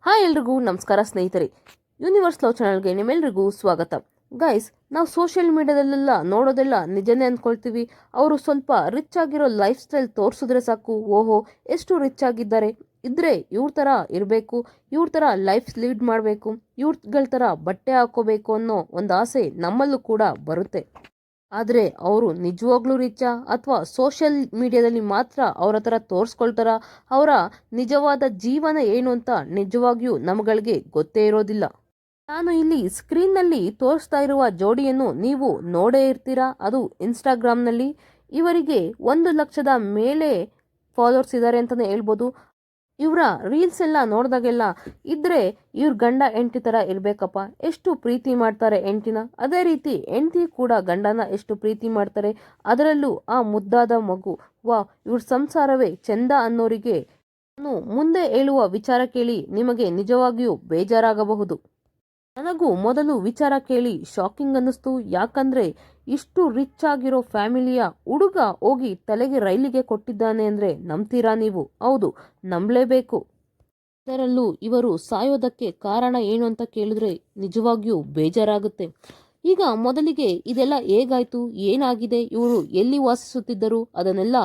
Hi ಎಲ್ರಿಗೂ ನಮಸ್ಕಾರ ಸ್ನೇಹಿತರೆ. ಯೂನಿವರ್ಸ್ ಲವ್ ಚಾನಲ್ಗೆ ನಿಮ್ಮೆಲ್ರಿಗೂ ಸ್ವಾಗತ. ಗೈಸ್, ನಾವು ಸೋಷಿಯಲ್ ಮೀಡಿಯಾದಲ್ಲೆಲ್ಲ ನೋಡೋದೆಲ್ಲ ನಿಜನೇ ಅಂದ್ಕೊಳ್ತೀವಿ. ಅವರು ಸ್ವಲ್ಪ ರಿಚ್ ಆಗಿರೋ ಲೈಫ್ ಸ್ಟೈಲ್ ತೋರಿಸಿದ್ರೆ ಸಾಕು, ಓಹೋ ಎಷ್ಟು ರಿಚ್ ಆಗಿದ್ದಾರೆ, ಇದ್ರೆ ಇವ್ರ ಥರ ಇರಬೇಕು, ಇವ್ರ ಥರ ಲೈಫ್ ಲೀಡ್ ಮಾಡಬೇಕು, ಇವ್ರಗಳ ಥರ ಬಟ್ಟೆ ಹಾಕೋಬೇಕು ಅನ್ನೋ ಒಂದು ಆಸೆ ನಮ್ಮಲ್ಲೂ ಕೂಡ ಬರುತ್ತೆ. ಆದರೆ ಅವರು ನಿಜವಾಗ್ಲೂ ರಿಚ್ಚಾ ಅಥವಾ ಸೋಷಿಯಲ್ ಮೀಡಿಯಾದಲ್ಲಿ ಮಾತ್ರ ಅವರ ಥರ ತೋರಿಸ್ಕೊಳ್ತಾರ? ಅವರ ನಿಜವಾದ ಜೀವನ ಏನು ಅಂತ ನಿಜವಾಗಿಯೂ ನಮ್ಗಳಿಗೆ ಗೊತ್ತೇ ಇರೋದಿಲ್ಲ. ನಾನು ಇಲ್ಲಿ ಸ್ಕ್ರೀನ್ನಲ್ಲಿ ತೋರಿಸ್ತಾ ಇರುವ ಜೋಡಿಯನ್ನು ನೀವು ನೋಡೇ ಇರ್ತೀರಾ. ಅದು ಇನ್ಸ್ಟಾಗ್ರಾಮ್ನಲ್ಲಿ ಇವರಿಗೆ 1 ಲಕ್ಷದ ಮೇಲೆ ಫಾಲೋವರ್ಸ್ ಇದ್ದಾರೆ ಅಂತಲೇ ಹೇಳ್ಬೋದು. ಇವರ ರೀಲ್ಸ್ ಎಲ್ಲ ನೋಡಿದಾಗೆಲ್ಲ ಇದ್ರೆ ಇವ್ರ ಗಂಡ ಹೆಂಡತಿ ಥರ ಇರಬೇಕಪ್ಪ, ಎಷ್ಟು ಪ್ರೀತಿ ಮಾಡ್ತಾರೆ ಹೆಂಡತಿನ, ಅದೇ ರೀತಿ ಹೆಂಡತಿ ಕೂಡ ಗಂಡನ ಎಷ್ಟು ಪ್ರೀತಿ ಮಾಡ್ತಾರೆ, ಅದರಲ್ಲೂ ಆ ಮುದ್ದಾದ ಮಗು, ವಾ ಇವ್ರ ಸಂಸಾರವೇ ಚೆಂದ ಅನ್ನೋರಿಗೆ ನಾನು ಮುಂದೆ ಹೇಳುವ ವಿಚಾರ ಕೇಳಿ ನಿಮಗೆ ನಿಜವಾಗಿಯೂ ಬೇಜಾರಾಗಬಹುದು. ನನಗೂ ಮೊದಲು ವಿಚಾರ ಕೇಳಿ ಶಾಕಿಂಗ್ ಅನ್ನಿಸ್ತು. ಯಾಕಂದ್ರೆ ಇಷ್ಟು ರಿಚ್ ಆಗಿರೋ ಫ್ಯಾಮಿಲಿಯ ಹುಡುಗ ಹೋಗಿ ತಲೆಗೆ ರೈಲಿಗೆ ಕೊಟ್ಟಿದ್ದಾನೆ ಅಂದ್ರೆ ನಂಬ್ತೀರಾ ನೀವು? ಹೌದು, ನಂಬಲೇಬೇಕು. ಇದರಲ್ಲೂ ಇವರು ಸಾಯೋದಕ್ಕೆ ಕಾರಣ ಏನು ಅಂತ ಕೇಳಿದ್ರೆ ನಿಜವಾಗಿಯೂ ಬೇಜಾರಾಗುತ್ತೆ. ಈಗ ಮೊದಲಿಗೆ ಇದೆಲ್ಲ ಹೇಗಾಯ್ತು, ಏನಾಗಿದೆ, ಇವರು ಎಲ್ಲಿ ವಾಸಿಸುತ್ತಿದ್ದರು, ಅದನ್ನೆಲ್ಲ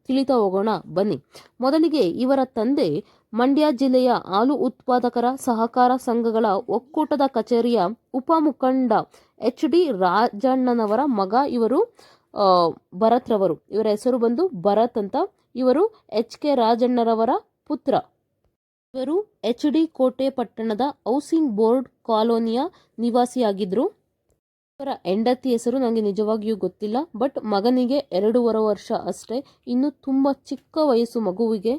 ತಿಳಿತಾ ಹೋಗೋಣ ಬನ್ನಿ. ಮೊದಲಿಗೆ ಇವರ ತಂದೆ ಮಂಡ್ಯ ಜಿಲ್ಲೆಯ ಹಾಲು ಉತ್ಪಾದಕರ ಸಹಕಾರ ಸಂಘಗಳ ಒಕ್ಕೂಟದ ಕಚೇರಿಯ ಉಪಮುಖಂಡ HD ರಾಜಣ್ಣನವರ ಮಗ ಇವರು. ಭರತ್ ರವರು, ಇವರ ಹೆಸರು ಬಂದು ಭರತ್ ಅಂತ. ಇವರು HK ರಾಜಣ್ಣರವರ ಪುತ್ರ. ಇವರು HD ಕೋಟೆ ಪಟ್ಟಣದ ಹೌಸಿಂಗ್ ಬೋರ್ಡ್ ಕಾಲೋನಿಯ ನಿವಾಸಿಯಾಗಿದ್ರು. ಇವರ ಹೆಂಡತಿ ಹೆಸರು ನನಗೆ ನಿಜವಾಗಿಯೂ ಗೊತ್ತಿಲ್ಲ, ಬಟ್ ಮಗನಿಗೆ 2.5 ವರ್ಷ ಅಷ್ಟೇ, ಇನ್ನು ತುಂಬ ಚಿಕ್ಕ ವಯಸ್ಸು ಮಗುವಿಗೆ.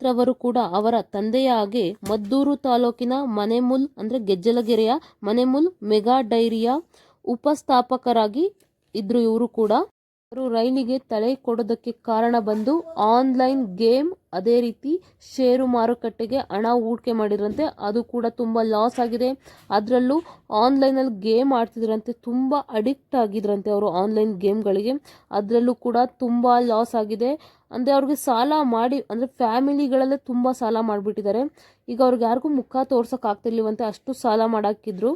ರವರು ಕೂಡ ಅವರ ತಂದೆಯ ಹಾಗೆ ಮದ್ದೂರು ತಾಲೂಕಿನ ಮನೆಮುಲ್ ಅಂದರೆ ಗೆಜ್ಜಲಗೆರೆಯ ಮನೆಮುಲ್ ಮೆಗಾ ಡೈರಿಯ ಉಪಸ್ಥಾಪಕರಾಗಿ ಇದ್ರು. ಇವರು ಕೂಡ ಅವರು ರೈಲಿಗೆ ತಲೆ ಕೊಡೋದಕ್ಕೆ ಕಾರಣ ಬಂದು ಆನ್ಲೈನ್ ಗೇಮ್, ಅದೇ ರೀತಿ ಷೇರು ಮಾರುಕಟ್ಟೆಗೆ ಹಣ ಹೂಡಿಕೆ ಮಾಡಿದ್ರಂತೆ. ಅದು ಕೂಡ ತುಂಬ ಲಾಸ್ ಆಗಿದೆ. ಅದರಲ್ಲೂ ಆನ್ಲೈನಲ್ಲಿ ಗೇಮ್ ಆಡ್ತಿದ್ರಂತೆ, ತುಂಬ ಅಡಿಕ್ಟ್ ಆಗಿದ್ರಂತೆ ಅವರು ಆನ್ಲೈನ್ ಗೇಮ್ಗಳಿಗೆ. ಅದರಲ್ಲೂ ಕೂಡ ತುಂಬ ಲಾಸ್ ಆಗಿದೆ. ಅಂದರೆ ಅವ್ರಿಗೆ ಸಾಲ ಮಾಡಿ, ಅಂದರೆ ಫ್ಯಾಮಿಲಿಗಳಲ್ಲೇ ತುಂಬ ಸಾಲ ಮಾಡಿಬಿಟ್ಟಿದ್ದಾರೆ. ಈಗ ಅವ್ರಿಗೆ ಯಾರಿಗೂ ಮುಖ ತೋರ್ಸೋಕ್ಕಾಗ್ತಿರ್ಲಿವಂತೆ, ಅಷ್ಟು ಸಾಲ ಮಾಡಾಕಿದ್ರು.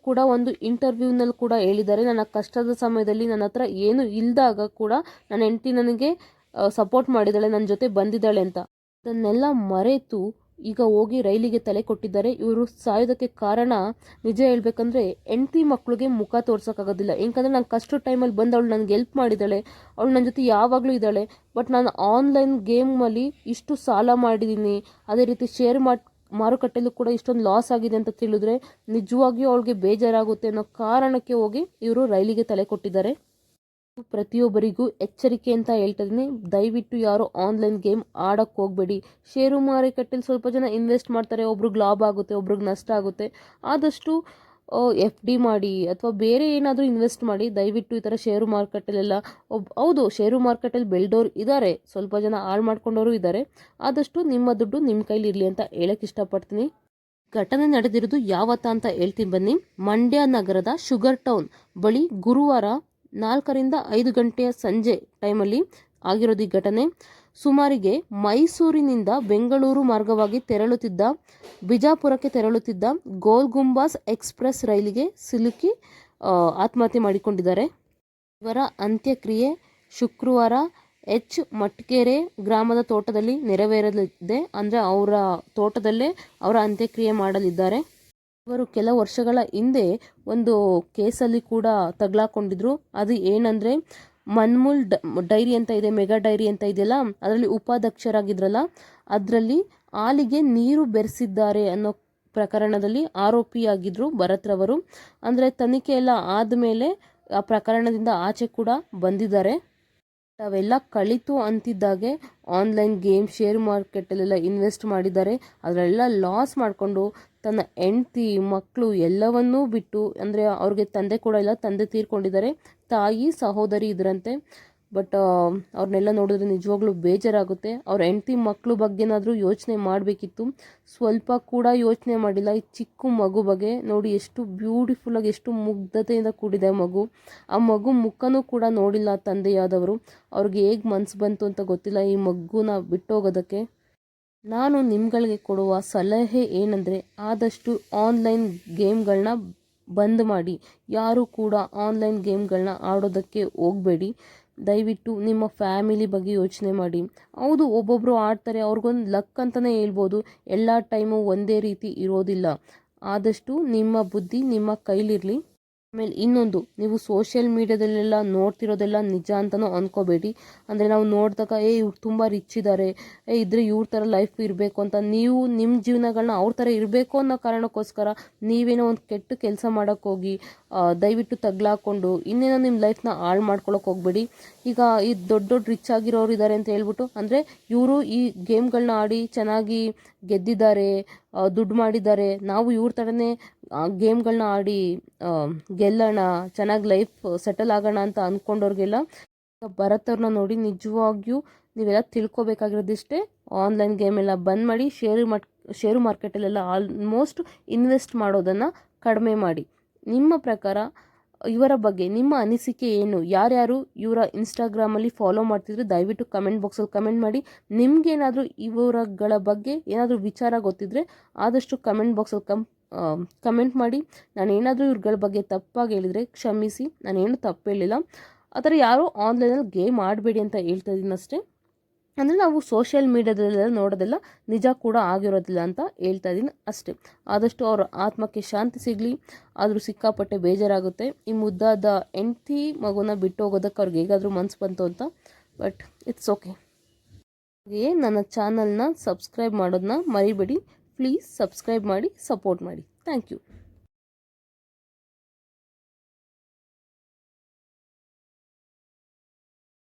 ಕೂಡ ಒಂದು ಇಂಟರ್ವ್ಯೂನಲ್ಲಿ ಕೂಡ ಹೇಳಿದ್ದಾರೆ, ನನ್ನ ಕಷ್ಟದ ಸಮಯದಲ್ಲಿ ನನ್ನ ಹತ್ರ ಏನು ಇಲ್ದಾಗ ಕೂಡ ನನ್ನ ಹೆಂಡತಿ ನನಗೆ ಸಪೋರ್ಟ್ ಮಾಡಿದ್ದಾಳೆ, ನನ್ನ ಜೊತೆ ಬಂದಿದ್ದಾಳೆ ಅಂತ. ಅದನ್ನೆಲ್ಲ ಮರೆತು ಈಗ ಹೋಗಿ ರೈಲಿಗೆ ತಲೆ ಕೊಟ್ಟಿದ್ದಾರೆ. ಇವರು ಸಾಯೋದಕ್ಕೆ ಕಾರಣ ನಿಜ ಹೇಳ್ಬೇಕಂದ್ರೆ ಹೆಂಡತಿ ಮಕ್ಕಳಿಗೆ ಮುಖ ತೋರ್ಸೋಕ್ಕಾಗೋದಿಲ್ಲ. ಯಾಕಂದರೆ ನಾನು ಕಷ್ಟ ಟೈಮಲ್ಲಿ ಬಂದು ಅವಳು ನನಗೆ ಹೆಲ್ಪ್ ಮಾಡಿದ್ದಾಳೆ, ಅವಳು ನನ್ನ ಜೊತೆ ಯಾವಾಗಲೂ ಇದ್ದಾಳೆ. ಬಟ್ ನಾನು ಆನ್ಲೈನ್ ಗೇಮಲ್ಲಿ ಇಷ್ಟು ಸಾಲ ಮಾಡಿದ್ದೀನಿ, ಅದೇ ರೀತಿ ಶೇರ್ ಮಾರುಕಟ್ಟೆಯಲ್ಲೂ ಕೂಡ ಇಷ್ಟೊಂದು ಲಾಸ್ ಆಗಿದೆ ಅಂತ ತಿಳಿದ್ರೆ ನಿಜವಾಗಿಯೂ ಅವಳಿಗೆ ಬೇಜಾರಾಗುತ್ತೆ ಅನ್ನೋ ಕಾರಣಕ್ಕೆ ಹೋಗಿ ಇವರು ರೈಲಿಗೆ ತಲೆ ಕೊಟ್ಟಿದ್ದಾರೆ. ಪ್ರತಿಯೊಬ್ಬರಿಗೂ ಎಚ್ಚರಿಕೆ ಅಂತ ಹೇಳ್ತಾ ಇದ್ದೀನಿ, ದಯವಿಟ್ಟು ಯಾರು ಆನ್ಲೈನ್ ಗೇಮ್ ಆಡೋಕ್ಕೆ ಹೋಗಬೇಡಿ. ಷೇರು ಮಾರುಕಟ್ಟೆಯಲ್ಲಿ ಸ್ವಲ್ಪ ಜನ ಇನ್ವೆಸ್ಟ್ ಮಾಡ್ತಾರೆ, ಒಬ್ರಿಗೆ ಲಾಭ ಆಗುತ್ತೆ, ಒಬ್ರಿಗೆ ನಷ್ಟ ಆಗುತ್ತೆ. ಆದಷ್ಟು FD ಮಾಡಿ ಅಥವಾ ಬೇರೆ ಏನಾದರೂ ಇನ್ವೆಸ್ಟ್ ಮಾಡಿ. ದಯವಿಟ್ಟು ಈ ಥರ ಷೇರು ಮಾರುಕಟ್ಟೆಲೆಲ್ಲ ಹೌದು, ಷೇರು ಮಾರುಕಟ್ಟೆಯಲ್ಲಿ ಬೆಳೆದವ್ರು ಇದ್ದಾರೆ, ಸ್ವಲ್ಪ ಜನ ಹಾಳು ಮಾಡ್ಕೊಂಡವರು ಇದ್ದಾರೆ. ಆದಷ್ಟು ನಿಮ್ಮ ದುಡ್ಡು ನಿಮ್ಮ ಕೈಲಿ ಇರಲಿ ಅಂತ ಹೇಳಕ್ಕೆ ಇಷ್ಟಪಡ್ತೀನಿ. ಘಟನೆ ನಡೆದಿರೋದು ಯಾವತ್ತ ಅಂತ ಹೇಳ್ತೀನಿ ಬನ್ನಿ. ಮಂಡ್ಯ ನಗರದ ಶುಗರ್ ಟೌನ್ ಬಳಿ ಗುರುವಾರ 4ರಿಂದ 5 ಗಂಟೆಯ ಸಂಜೆ ಟೈಮಲ್ಲಿ ಆಗಿರೋದು ಈ ಘಟನೆ. ಸುಮಾರಿಗೆ ಮೈಸೂರಿನಿಂದ ಬೆಂಗಳೂರು ಮಾರ್ಗವಾಗಿ ಬಿಜಾಪುರಕ್ಕೆ ತೆರಳುತ್ತಿದ್ದ ಗೋಲ್ ಗುಂಬಾಸ್ ಎಕ್ಸ್ಪ್ರೆಸ್ ರೈಲಿಗೆ ಸಿಲುಕಿ ಆತ್ಮಹತ್ಯೆ ಮಾಡಿಕೊಂಡಿದ್ದಾರೆ. ಇವರ ಅಂತ್ಯಕ್ರಿಯೆ ಶುಕ್ರವಾರ ಮಟ್ಕೆರೆ ಗ್ರಾಮದ ತೋಟದಲ್ಲಿ ನೆರವೇರಲಿದೆ. ಅಂದರೆ ಅವರ ತೋಟದಲ್ಲೇ ಅವರ ಅಂತ್ಯಕ್ರಿಯೆ ಮಾಡಲಿದ್ದಾರೆ. ಇವರು ಕೆಲ ವರ್ಷಗಳ ಹಿಂದೆ ಒಂದು ಕೇಸಲ್ಲಿ ಕೂಡ ತಗಲಾಕೊಂಡಿದ್ರು. ಅದು ಏನಂದರೆ ಮನ್ಮುಲ್ ಡೈರಿ ಅಂತ ಇದೆ, ಮೆಗಾ ಡೈರಿ ಅಂತ ಇದೆಯಲ್ಲ, ಅದರಲ್ಲಿ ಉಪಾಧ್ಯಕ್ಷರಾಗಿದ್ರಲ್ಲ, ಅದರಲ್ಲಿ ಹಾಲಿಗೆ ನೀರು ಬೆರೆಸಿದ್ದಾರೆ ಅನ್ನೋ ಪ್ರಕರಣದಲ್ಲಿ ಆರೋಪಿಯಾಗಿದ್ದರು ಭರತ್ ರವರು. ಅಂದರೆ ತನಿಖೆ ಎಲ್ಲ ಆದಮೇಲೆ ಆ ಪ್ರಕರಣದಿಂದ ಆಚೆ ಕೂಡ ಬಂದಿದ್ದಾರೆ. ಅವೆಲ್ಲ ಕಳಿತು ಅಂತಿದ್ದಾಗೆ ಆನ್ಲೈನ್ ಗೇಮ್, ಶೇರ್ ಮಾರ್ಕೆಟಲ್ಲೆಲ್ಲ ಇನ್ವೆಸ್ಟ್ ಮಾಡಿದ್ದಾರೆ. ಅದರೆಲ್ಲ ಲಾಸ್ ಮಾಡಿಕೊಂಡು ತನ್ನ ಹೆಂಡತಿ ಮಕ್ಕಳು ಎಲ್ಲವನ್ನೂ ಬಿಟ್ಟು, ಅಂದರೆ ಅವ್ರಿಗೆ ತಂದೆ ಕೂಡ ಇಲ್ಲ, ತಂದೆ ತೀರ್ಕೊಂಡಿದ್ದಾರೆ, ತಾಯಿ ಸಹೋದರಿ ಇದರಂತೆ. ಬಟ್ ಅವ್ರನ್ನೆಲ್ಲ ನೋಡಿದ್ರೆ ನಿಜವಾಗ್ಲೂ ಬೇಜಾರಾಗುತ್ತೆ. ಅವ್ರ ಹೆಂಡತಿ ಮಕ್ಕಳು ಬಗ್ಗೆನಾದರೂ ಯೋಚನೆ ಮಾಡಬೇಕಿತ್ತು, ಸ್ವಲ್ಪ ಕೂಡ ಯೋಚನೆ ಮಾಡಿಲ್ಲ. ಈ ಚಿಕ್ಕ ಮಗು ಬಗ್ಗೆ ನೋಡಿ, ಎಷ್ಟು ಬ್ಯೂಟಿಫುಲ್ಲಾಗಿ, ಎಷ್ಟು ಮುಗ್ಧತೆಯಿಂದ ಕೂಡಿದೆ ಮಗು. ಆ ಮಗು ಮುಖನೂ ಕೂಡ ನೋಡಿಲ್ಲ ತಂದೆಯಾದವರು. ಅವ್ರಿಗೆ ಹೇಗೆ ಮನಸ್ಸು ಬಂತು ಅಂತ ಗೊತ್ತಿಲ್ಲ ಈ ಮಗುನ ಬಿಟ್ಟೋಗೋದಕ್ಕೆ. ನಾನು ನಿಮ್ಗಳಿಗೆ ಕೊಡುವ ಸಲಹೆ ಏನಂದರೆ ಆದಷ್ಟು ಆನ್ಲೈನ್ ಗೇಮ್ಗಳನ್ನ ಬಂದ್ ಮಾಡಿ. ಯಾರೂ ಕೂಡ ಆನ್ಲೈನ್ ಗೇಮ್ಗಳನ್ನ ಆಡೋದಕ್ಕೆ ಹೋಗಬೇಡಿ. ದಯವಿಟ್ಟು ನಿಮ್ಮ ಫ್ಯಾಮಿಲಿ ಬಗ್ಗೆ ಯೋಚನೆ ಮಾಡಿ. ಹೌದು, ಒಬ್ಬೊಬ್ಬರು ಆಡ್ತಾರೆ, ಅವ್ರಿಗೊಂದು ಲಕ್ ಅಂತಲೇ ಹೇಳ್ಬೋದು. ಎಲ್ಲ ಟೈಮು ಒಂದೇ ರೀತಿ ಇರೋದಿಲ್ಲ. ಆದಷ್ಟು ನಿಮ್ಮ ಬುದ್ಧಿ ನಿಮ್ಮ ಕೈಲಿರಲಿ. ಆಮೇಲೆ ಇನ್ನೊಂದು, ನೀವು ಸೋಷಿಯಲ್ ಮೀಡ್ಯಾದಲ್ಲೆಲ್ಲ ನೋಡ್ತಿರೋದೆಲ್ಲ ನಿಜ ಅಂತಲೂ ಅಂದ್ಕೋಬೇಡಿ. ಅಂದರೆ ನಾವು ನೋಡಿದಾಗ ಇವ್ರು ತುಂಬ ರಿಚ್ ಇದ್ದಾರೆ, ಇದ್ರೆ ಇವ್ರ ಥರ ಲೈಫ್ ಇರಬೇಕು ಅಂತ ನೀವು ನಿಮ್ಮ ಜೀವನಗಳನ್ನ ಅವ್ರ ಥರ ಇರಬೇಕು ಅನ್ನೋ ಕಾರಣಕ್ಕೋಸ್ಕರ ನೀವೇನೋ ಒಂದು ಕೆಟ್ಟ ಕೆಲಸ ಮಾಡೋಕ್ಕೋಗಿ ದಯವಿಟ್ಟು ತಗ್ಲಾಕೊಂಡು ಇನ್ನೇನೋ ನಿಮ್ಮ ಲೈಫ್ನ ಹಾಳು ಮಾಡ್ಕೊಳಕ್ಕೆ ಹೋಗಬೇಡಿ. ಈಗ ಈ ದೊಡ್ಡ ದೊಡ್ಡ ರಿಚ್ ಆಗಿರೋರು ಇದ್ದಾರೆ ಅಂತ ಹೇಳ್ಬಿಟ್ಟು, ಅಂದರೆ ಇವರು ಈ ಗೇಮ್ಗಳನ್ನ ಆಡಿ ಚೆನ್ನಾಗಿ ಗೆದ್ದಿದ್ದಾರೆ, ದುಡ್ಡು ಮಾಡಿದ್ದಾರೆ, ನಾವು ಇವ್ರ ಥರನೇ ಗೇಮ್ಗಳನ್ನ ಆಡಿ ಗೆಲ್ಲೋಣ, ಚೆನ್ನಾಗಿ ಲೈಫ್ ಸೆಟಲ್ ಆಗೋಣ ಅಂತ ಅಂದ್ಕೊಂಡವ್ರಿಗೆಲ್ಲ ಭರತ್ ಅವ್ರನ್ನ ನೋಡಿ ನಿಜವಾಗಿಯೂ ನೀವೆಲ್ಲ ತಿಳ್ಕೊಬೇಕಾಗಿರೋದಿಷ್ಟೇ. ಆನ್ಲೈನ್ ಗೇಮೆಲ್ಲ ಬಂದ್ ಮಾಡಿ, ಶೇರು ಮಾರ್ಕೆಟಲ್ಲೆಲ್ಲ ಆಲ್ಮೋಸ್ಟ್ ಇನ್ವೆಸ್ಟ್ ಮಾಡೋದನ್ನು ಕಡಿಮೆ ಮಾಡಿ. ನಿಮ್ಮ ಪ್ರಕಾರ ಇವರ ಬಗ್ಗೆ ನಿಮ್ಮ ಅನಿಸಿಕೆ ಏನು? ಯಾರ್ಯಾರು ಇವರ ಇನ್ಸ್ಟಾಗ್ರಾಮಲ್ಲಿ ಫಾಲೋ ಮಾಡ್ತಿದ್ರೆ ದಯವಿಟ್ಟು ಕಮೆಂಟ್ ಬಾಕ್ಸಲ್ಲಿ ಕಮೆಂಟ್ ಮಾಡಿ. ನಿಮಗೇನಾದರೂ ಇವರಗಳ ಬಗ್ಗೆ ಏನಾದರೂ ವಿಚಾರ ಗೊತ್ತಿದ್ರೆ ಆದಷ್ಟು ಕಮೆಂಟ್ ಬಾಕ್ಸಲ್ಲಿ ಕಮೆಂಟ್ ಮಾಡಿ. ನಾನೇನಾದರೂ ಇವ್ರಗಳ ಬಗ್ಗೆ ತಪ್ಪಾಗಿ ಹೇಳಿದರೆ ಕ್ಷಮಿಸಿ, ನಾನೇನು ತಪ್ಪು ಹೇಳಿಲ್ಲ. ಆ ಥರ ಯಾರೂ ಆನ್ಲೈನಲ್ಲಿ ಗೇಮ್ ಆಡಬೇಡಿ ಅಂತ ಹೇಳ್ತಾ ಇದ್ದೀನಿ ಅಷ್ಟೇ. ಅಂದರೆ ನಾವು ಸೋಷಿಯಲ್ ಮೀಡ್ಯಾದಲ್ಲೆಲ್ಲ ನೋಡೋದೆಲ್ಲ ನಿಜ ಕೂಡ ಆಗಿರೋದಿಲ್ಲ ಅಂತ ಹೇಳ್ತಾ ಇದ್ದೀನಿ ಅಷ್ಟೇ. ಆದಷ್ಟು ಅವ್ರ ಆತ್ಮಕ್ಕೆ ಶಾಂತಿ ಸಿಗಲಿ. ಆದರೂ ಸಿಕ್ಕಾಪಟ್ಟೆ ಬೇಜಾರಾಗುತ್ತೆ ಈ ಮುದ್ದಾದ ಹೆಂಡತಿ ಮಗುನ ಬಿಟ್ಟು ಹೋಗೋದಕ್ಕೆ ಅವ್ರಿಗೆ ಹೇಗಾದರೂ ಮನಸ್ಸು ಬಂತು ಅಂತ. But it's okay. ಹಾಗೆಯೇ ನನ್ನ ಚಾನಲ್ನ ಸಬ್ಸ್ಕ್ರೈಬ್ ಮಾಡೋದನ್ನ ಮರಿಬೇಡಿ. ಪ್ಲೀಸ್ ಸಬ್ಸ್ಕ್ರೈಬ್ ಮಾಡಿ, ಸಪೋರ್ಟ್ ಮಾಡಿ. Thank you.